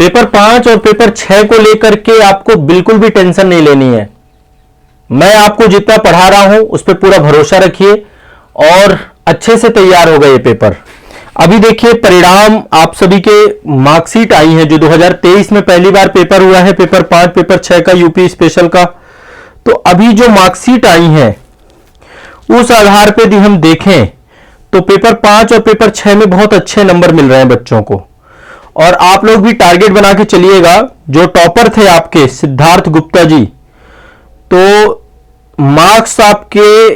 Paper 5 और paper 6 को लेकर के आपको बिल्कुल भी टेंशन नहीं लेनी है। मैं आपको जितना पढ़ा रहा हूं उस पर पूरा भरोसा रखिए और अच्छे से तैयार होगा ये पेपर। अभी देखिए परिणाम आप सभी के मार्कशीट आई है जो 2023 में पहली बार पेपर हुआ है, पेपर 5 पेपर 6 का यूपी स्पेशल का। तो अभी जो मार्कशीट आई है उस आधार पे यदि हम देखें तो पेपर 5 और पेपर 6 में बहुत अच्छे नंबर मिल रहे हैं बच्चों को। और आप लोग भी टारगेट बना के चलिएगा। जो टॉपर थे आपके सिद्धार्थ गुप्ता जी, तो मार्क्स आपके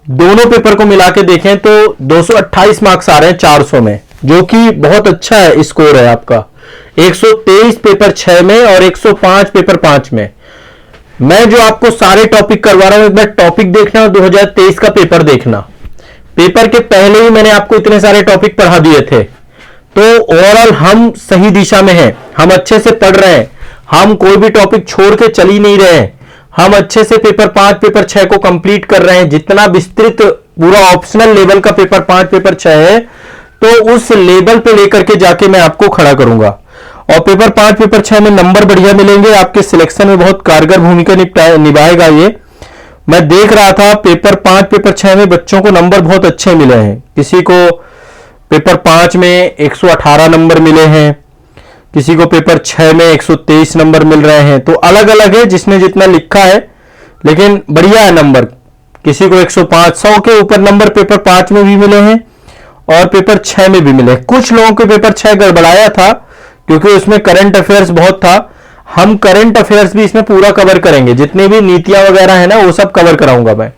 दोनों पेपर को मिला के देखें तो 228 मार्क्स आ रहे हैं 400 में, जो कि बहुत अच्छा है स्कोर है आपका। 123 पेपर 6 में और 105 पेपर 5 में। मैं जो आपको सारे टॉपिक करवा रहा हूं, एक बार टॉपिक देखना और 2023 का पेपर देखना। पेपर के पहले ही मैंने आपको इतने सारे टॉपिक पढ़ा दिए थे। तो ओवरऑल हम सही दिशा में हैं, हम अच्छे से पढ़ रहे हैं, हम कोई भी टॉपिक छोड़ के चल ही नहीं रहे हैं। हम अच्छे से पेपर 5 पेपर 6 को कंप्लीट कर रहे हैं। जितना विस्तृत पूरा ऑप्शनल लेवल का पेपर 5 पेपर 6 है, तो उस लेवल पे लेकर के जाके मैं आपको खड़ा करूंगा। और पेपर 5 पेपर 6 में नंबर बढ़िया मिलेंगे, आपके सिलेक्शन में बहुत कारगर भूमिका निभाएगा ये। मैं देख रहा था पेपर 5 पेपर 6 में बच्चों को नंबर बहुत अच्छे मिले हैं। किसी को पेपर 5 में 118 नंबर मिले हैं, किसी को पेपर 6 में 123 नंबर मिल रहे हैं। तो अलग अलग है जिसने जितना लिखा है, लेकिन बढ़िया है नंबर। किसी को 105 100 के ऊपर नंबर पेपर 5 में भी मिले हैं और पेपर 6 में भी मिले। कुछ लोगों के पेपर 6 गड़बड़ाया था क्योंकि उसमें करंट अफेयर्स बहुत था। हम करंट अफेयर्स भी इसमें पूरा कवर करेंगे, जितने भी नीतियां वगैरह है ना वो सब कवर कराऊंगा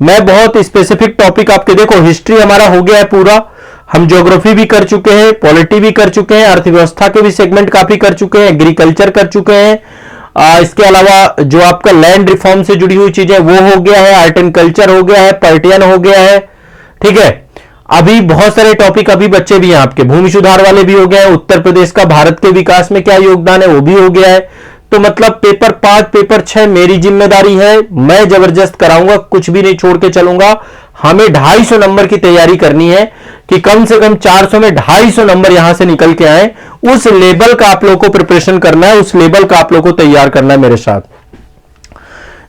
मैं बहुत स्पेसिफिक टॉपिक आपके। देखो हिस्ट्री हमारा हो गया है पूरा, हम ज्योग्राफी भी कर चुके हैं, पॉलिटी भी कर चुके हैं, अर्थव्यवस्था के भी सेगमेंट काफी कर चुके हैं, एग्रीकल्चर कर चुके हैं। इसके अलावा जो आपका लैंड रिफॉर्म से जुड़ी हुई चीजें वो हो गया है, आर्ट एंड कल्चर हो गया है, पर्टियन हो गया है। ठीक है, अभी बहुत सारे टॉपिक अभी बच्चे भी हैं आपके, भूमि सुधार वाले भी हो गए हैं, उत्तर प्रदेश का भारत के विकास में क्या योगदान है वो भी हो गया है। तो मतलब पेपर 5 पेपर 6 मेरी जिम्मेदारी है, मैं जबरदस्त कराऊंगा, कुछ भी नहीं छोड़ के चलूंगा। हमें 250 नंबर की तैयारी करनी है कि कम से कम 400 में 250 नंबर यहां से निकल के आए। उस लेवल का आप लोगों को प्रिपरेशन करना है, उस लेवल का आप लोगों को तैयार करना है मेरे साथ।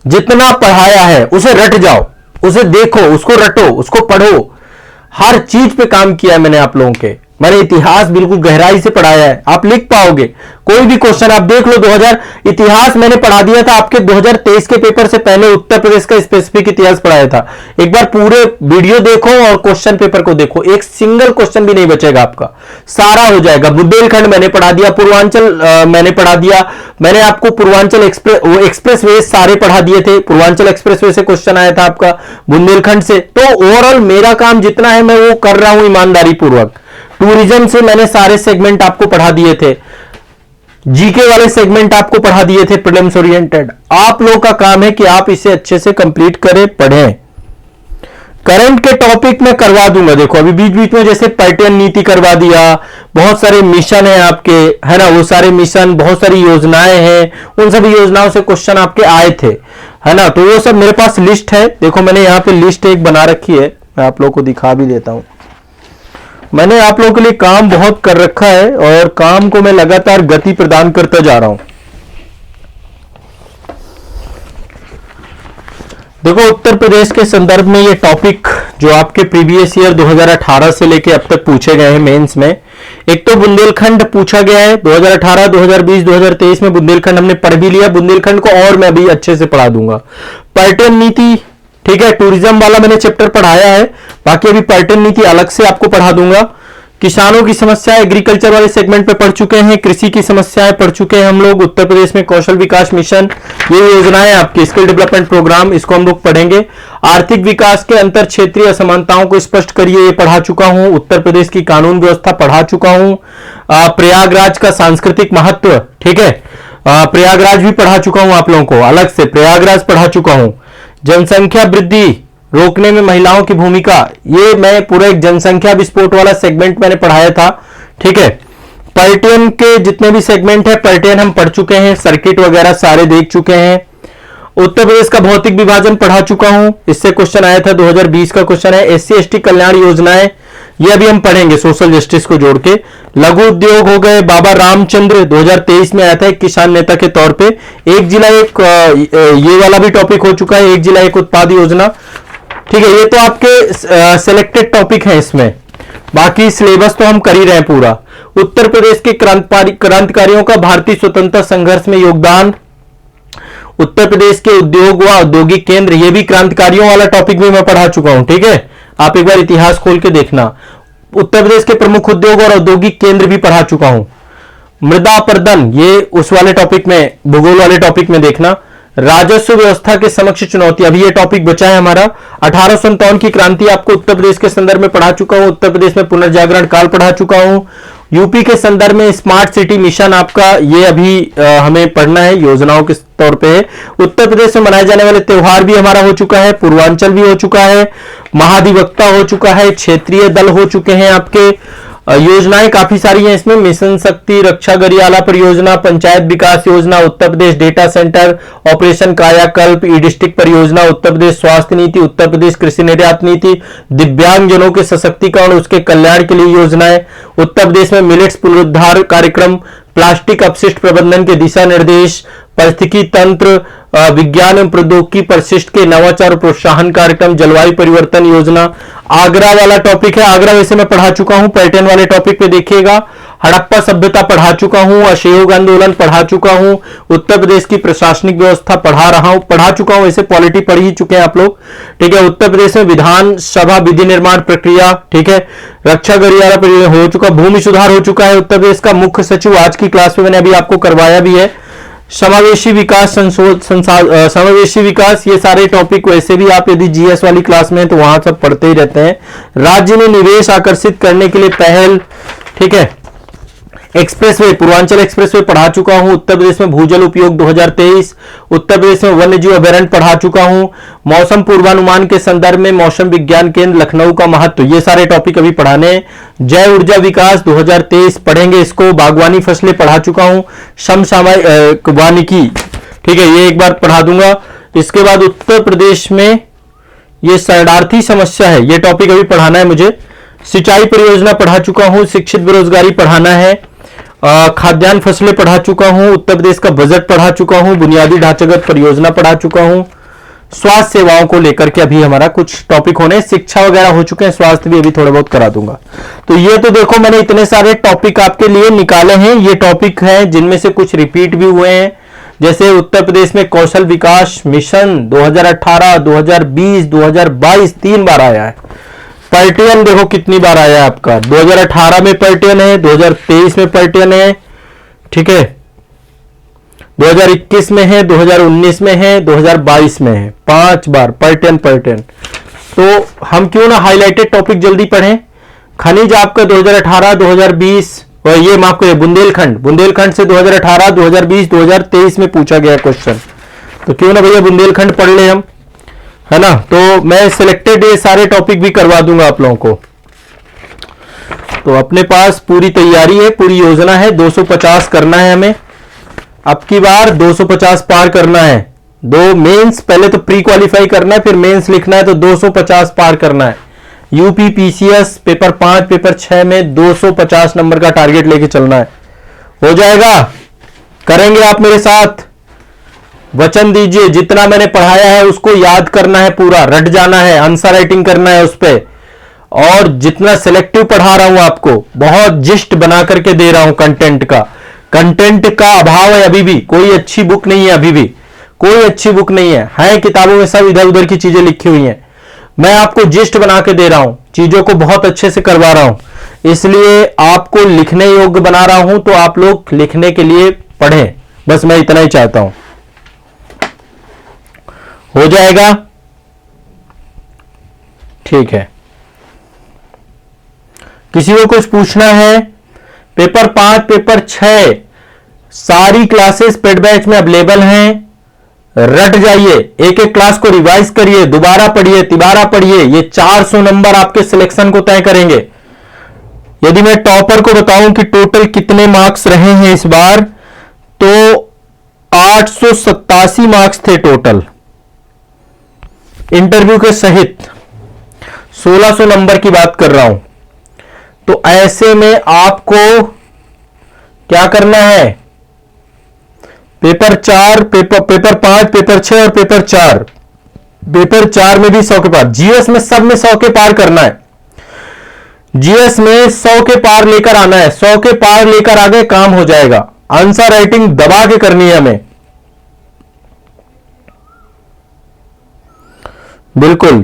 जितना पढ़ाया है उसे रट जाओ, उसे देखो, उसको रटो, उसको पढ़ो। हर चीज पे काम किया है मैंने आप लोगों के। मैंने इतिहास बिल्कुल गहराई से पढ़ाया है, आप लिख पाओगे। कोई भी क्वेश्चन आप देख लो, 2000 इतिहास मैंने पढ़ा दिया था आपके 2023 के पेपर से पहले। उत्तर प्रदेश का स्पेसिफिक इतिहास पढ़ाया था। एक बार पूरे वीडियो देखो और क्वेश्चन पेपर को देखो, एक सिंगल क्वेश्चन भी नहीं बचेगा आपका, सारा हो जाएगा। बुंदेलखंड मैंने पढ़ा दिया, पूर्वांचल मैंने पढ़ा दिया। मैंने आपको पूर्वांचल एक्सप्रेस वे सारे पढ़ा दिए थे। पूर्वांचल एक्सप्रेस वे से क्वेश्चन आया था आपका, बुंदेलखंड से। तो ओवरऑल मेरा काम जितना है मैं वो कर रहा हूं ईमानदारी पूर्वक। टूरिज्म से मैंने सारे सेगमेंट आपको पढ़ा दिए थे, जीके वाले सेगमेंट आपको पढ़ा दिए थे, प्रीलिम्स ओरिएंटेड। आप लोगों का काम है कि आप इसे अच्छे से कंप्लीट करें, पढ़ें। करंट के टॉपिक में करवा दूंगा। देखो अभी बीच बीच में जैसे पर्यटन नीति करवा दिया, बहुत सारे मिशन है आपके, है ना, वो सारे मिशन, बहुत सारी योजनाएं हैं, उन सभी योजनाओं से क्वेश्चन आपके आए थे, है ना। तो वो सब मेरे पास लिस्ट है। देखो मैंने यहाँ पे लिस्ट एक बना रखी है, मैं आप लोगों को दिखा भी देता हूं। मैंने आप लोगों के लिए काम बहुत कर रखा है और काम को मैं लगातार गति प्रदान करता जा रहा हूं। देखो उत्तर प्रदेश के संदर्भ में ये टॉपिक जो आपके प्रीवियस ईयर 2018 से लेके अब तक पूछे गए हैं मेंस में, एक तो बुंदेलखंड पूछा गया है 2018 2020 2023 में। बुंदेलखंड हमने पढ़ भी लिया, बुंदेलखंड को और मैं अभी अच्छे से पढ़ा दूंगा। पर्यटन नीति, ठीक है, टूरिज्म वाला मैंने चैप्टर पढ़ाया है, बाकी अभी पर्यटन नीति अलग से आपको पढ़ा दूंगा। किसानों की समस्या एग्रीकल्चर वाले सेगमेंट पे पढ़ चुके हैं, कृषि की समस्याएं पढ़ चुके हैं हम लोग। उत्तर प्रदेश में कौशल विकास मिशन, ये योजनाएं आपकी स्किल डेवलपमेंट प्रोग्राम, इसको हम लोग पढ़ेंगे। आर्थिक विकास के अंतर क्षेत्रीय असमानताओं को स्पष्ट करिए, ये पढ़ा चुका हूं। उत्तर प्रदेश की कानून व्यवस्था पढ़ा चुका हूं। प्रयागराज का सांस्कृतिक महत्व, ठीक है, प्रयागराज भी पढ़ा चुका हूं आप लोगों को, अलग से प्रयागराज पढ़ा चुका हूं। जनसंख्या वृद्धि रोकने में महिलाओं की भूमिका, ये मैं पूरा एक जनसंख्या विस्फोट वाला सेगमेंट मैंने पढ़ाया था, ठीक है। पर्यटन के जितने भी सेगमेंट है, पर्यटन हम पढ़ चुके हैं, सर्किट वगैरह सारे देख चुके हैं। उत्तर प्रदेश का भौतिक विभाजन पढ़ा चुका हूं, इससे क्वेश्चन आया था, 2020 का क्वेश्चन है। SC ST कल्याण योजनाएं, ये अभी हम पढ़ेंगे सोशल जस्टिस को जोड़ के। लघु उद्योग हो गए, बाबा रामचंद्र 2023 में आया था एक किसान नेता के तौर पे। एक जिला एक ये वाला भी टॉपिक हो चुका है, एक जिला एक उत्पाद योजना। ठीक है, ये तो आपके सिलेक्टेड टॉपिक है इसमें, बाकी सिलेबस तो हम कर ही रहे हैं पूरा। उत्तर प्रदेश के क्रांतिकारियों का भारतीय स्वतंत्रता संघर्ष में योगदान। उत्तर प्रदेश के उद्योग व औद्योगिक केंद्र, ये भी क्रांतिकारियों वाला टॉपिक भी मैं पढ़ा चुका हूं। ठीक है, आप एक बार इतिहास खोल के देखना। उत्तर प्रदेश के प्रमुख उद्योग और औद्योगिक केंद्र भी पढ़ा चुका हूं। मृदा अपर्दन, ये उस वाले टॉपिक में, भूगोल वाले टॉपिक में देखना। राजस्व व्यवस्था के समक्ष चुनौती, अभी ये टॉपिक बचा है हमारा। 1857 की क्रांति आपको उत्तर प्रदेश के संदर्भ में पढ़ा चुका हूं। उत्तर प्रदेश में पुनर्जागरण काल पढ़ा चुका हूं। यूपी के संदर्भ में स्मार्ट सिटी मिशन आपका, ये अभी हमें पढ़ना है, योजनाओं के तौर पे है। उत्तर प्रदेश में मनाए जाने वाले त्योहार भी हमारा हो चुका है। पूर्वांचल भी हो चुका है, महाधिवक्ता हो चुका है, क्षेत्रीय दल हो चुके हैं आपके। योजनाएं काफी सारी हैं इसमें, मिशन शक्ति, रक्षा गरियाला परियोजना, पंचायत विकास योजना, Uttar Pradesh data centre, operation कायाकल्प, ई डिस्ट्रिक्ट परियोजना, उत्तर प्रदेश स्वास्थ्य नीति, उत्तर प्रदेश कृषि निर्यात नीति, दिव्यांगजनों के सशक्तिकरण उसके कल्याण के लिए योजनाएं, उत्तर प्रदेश में मिलेट्स पुनरुद्धार कार्यक्रम, प्लास्टिक अपशिष्ट प्रबंधन के दिशा निर्देश, पारिस्थितिकी तंत्र विज्ञान एवं प्रौद्योगिकी परिशिष्ट के नवाचार और प्रोत्साहन कार्यक्रम, जलवायु परिवर्तन योजना। आगरा वाला टॉपिक है, आगरा वैसे मैं पढ़ा चुका हूं, पर्यटन वाले टॉपिक पे देखिएगा। हड़प्पा सभ्यता पढ़ा चुका हूं, असहयोग आंदोलन पढ़ा चुका हूं, उत्तर प्रदेश की प्रशासनिक व्यवस्था पढ़ा चुका हूं, ऐसे पॉलिटी पढ़ ही चुके हैं आप लोग। ठीक है, उत्तर प्रदेश में विधानसभा विधि निर्माण प्रक्रिया, ठीक है, रक्षा गरियाला परियोजना हो चुका, भूमि सुधार हो चुका है। उत्तर प्रदेश का मुख्य सचिव आज की क्लास में मैंने अभी आपको करवाया भी है। समावेशी विकास, समावेशी विकास, ये सारे टॉपिक वैसे भी आप यदि जीएस वाली क्लास में हैं तो वहां सब पढ़ते ही रहते हैं। राज्य में निवेश आकर्षित करने के लिए पहल, ठीक है। एक्सप्रेसवे, पूर्वांचल एक्सप्रेसवे पढ़ा चुका हूं। उत्तर प्रदेश में भूजल उपयोग 2023, उत्तर प्रदेश में वन्यजीव अभयारण्य पढ़ा चुका हूं। मौसम पूर्वानुमान के संदर्भ में मौसम विज्ञान केंद्र लखनऊ का महत्व, ये सारे टॉपिक अभी पढ़ाने हैं। जैव ऊर्जा विकास 2023 पढ़ेंगे इसको। बागवानी फसलें पढ़ा चुका हूं। समसामयिक वानिकी, ठीक है, ये एक बार पढ़ा दूंगा। इसके बाद उत्तर प्रदेश में ये शरणार्थी समस्या है, ये टॉपिक अभी पढ़ाना है मुझे। सिंचाई परियोजना पढ़ा चुका हूं। शिक्षित बेरोजगारी पढ़ाना है। खाद्यान्न फसलें पढ़ा चुका हूं। उत्तर प्रदेश का बजट पढ़ा चुका हूं। बुनियादी ढांचागत परियोजना पढ़ा चुका हूं। स्वास्थ्य सेवाओं को लेकर के अभी हमारा कुछ टॉपिक होने, शिक्षा वगैरह हो चुके हैं, स्वास्थ्य भी अभी थोड़ा बहुत करा दूंगा। तो ये तो देखो मैंने इतने सारे टॉपिक आपके लिए निकाले हैं। ये टॉपिक हैं जिनमें से कुछ रिपीट भी हुए हैं, जैसे उत्तर प्रदेश में कौशल विकास मिशन 2018, 2020, 2022 3 बार आया है। पर्यटन देखो कितनी बार आया है आपका, 2018 में पर्यटन है, 2023 में पर्यटन है, ठीक है, 2021 में है, 2019 में है, 2022 में है, 5 बार पर्यटन। तो हम क्यों ना हाईलाइटेड टॉपिक जल्दी पढ़ें। खनिज आपका 2018, 2020, और ये माफ करिए बुंदेलखंड से 2018, 2020, 2023 में पूछा गया क्वेश्चन, तो क्यों ना भैया बुंदेलखंड पढ़ ले हम, है ना। तो मैं सिलेक्टेड ये सारे टॉपिक भी करवा दूंगा आप लोगों को। तो अपने पास पूरी तैयारी है, पूरी योजना है। 250 करना है हमें, अब की बार 250 पार करना है। 2 मेंस, पहले तो प्री क्वालिफाई करना है, फिर मेंस लिखना है, तो 250 पार करना है। यूपी पीसीएस पेपर 5, पेपर 6 में 250 नंबर का टारगेट लेके चलना है। हो जाएगा, करेंगे आप मेरे साथ, वचन दीजिए। जितना मैंने पढ़ाया है उसको याद करना है, पूरा रट जाना है, आंसर राइटिंग करना है उस पर। और जितना सिलेक्टिव पढ़ा रहा हूं आपको, बहुत जिस्ट बना करके दे रहा हूं कंटेंट का अभाव है अभी भी। कोई अच्छी बुक नहीं है, अभी भी कोई अच्छी बुक नहीं है किताबों में सब इधर उधर की चीजें लिखी हुई हैं। मैं आपको जिस्ट बना के दे रहा हूं, चीजों को बहुत अच्छे से करवा रहा हूं, इसलिए आपको लिखने योग्य बना रहा हूं। तो आप लोग लिखने के लिए पढ़ें, बस मैं इतना ही चाहता हूं। हो जाएगा, ठीक है। किसी को कुछ पूछना है? पेपर 5, पेपर 6 सारी क्लासेस पेड बैच में अवेलेबल हैं। रट जाइए, एक एक क्लास को रिवाइज करिए, दोबारा पढ़िए, तिबारा पढ़िए। ये 400 नंबर आपके सिलेक्शन को तय करेंगे। यदि मैं टॉपर को बताऊं कि टोटल कितने मार्क्स रहे हैं इस बार, तो 887 मार्क्स थे टोटल, इंटरव्यू के सहित। 1600 नंबर की बात कर रहा हूं, तो ऐसे में आपको क्या करना है, पेपर 4, पेपर 5, पेपर 6 और पेपर 4, पेपर 4 में भी 100 के पार, जीएस में सब में 100 के पार करना है। जीएस में 100 के पार लेकर आना है, 100 के पार लेकर आ गए काम हो जाएगा। आंसर राइटिंग दबा के करनी है हमें, बिल्कुल।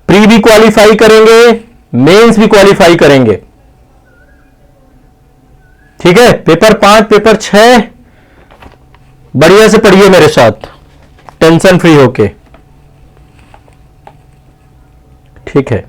प्री भी क्वालिफाई करेंगे, मेंस भी क्वालिफाई करेंगे, ठीक है। पेपर 5, पेपर 6 बढ़िया से पढ़िए मेरे साथ, टेंशन फ्री होके, ठीक है।